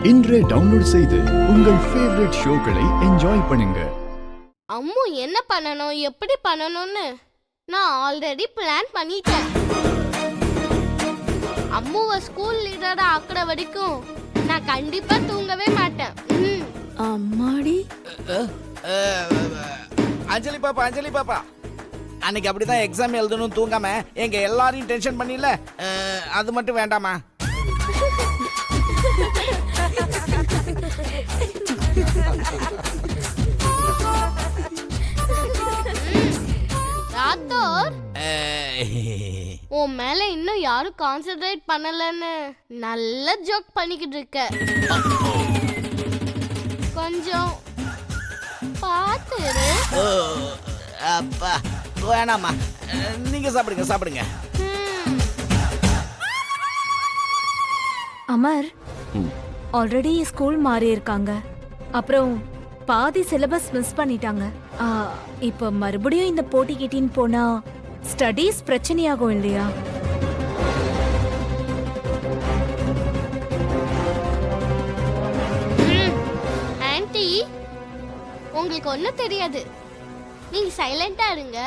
இன்றே டவுன்லோட் செய்து உங்கள் ஃபேவரட் ஷோக்களை என்ஜாய் பண்ணுங்க. அம்மு என்ன பண்ணணும் எப்படி பண்ணணும்னு நான் ஆல்ரெடி பிளான் பண்ணிட்டேன். அம்முவை ஸ்கூல் லீடரா ஆக்குற வரைக்கும் நான் கண்டிப்பா தூங்கவே மாட்டேன். அம்மாடி அஞ்சலி பாப்பா அன்னைக்கு அப்படிதான் எக்ஸாம் எழுதணும் தூங்காம எங்க எல்லாரையும் டென்ஷன் பண்ணில. அது மட்டும் வேண்டாமா? ராத்தோர் உன் மேல இன்னும் யாரும் கான்சென்ட்ரேட் பண்ணலன்னு நல்ல ஜோக் பண்ணிக்கிட்டு இருக்க. கொஞ்சம் பார்த்து இரு. அப்பா வேணாமா, நீங்க சாப்பிடுங்க. அமர் ஆல்ரெடி ஸ்கூல் மாறி இருக்காங்க. அப்புறம் பாதி சிலபஸ் மிஸ் பண்ணிட்டாங்க. இப்ப மறுபடியும் இந்த போட்டி கிட்டின்னு போனா ஸ்டடீஸ் பிரச்சனையாகும் இல்லையா? ஆன்ட்டி உங்களுக்கு ஒன்றும் தெரியாது, நீங்க சைலண்டா இருங்க.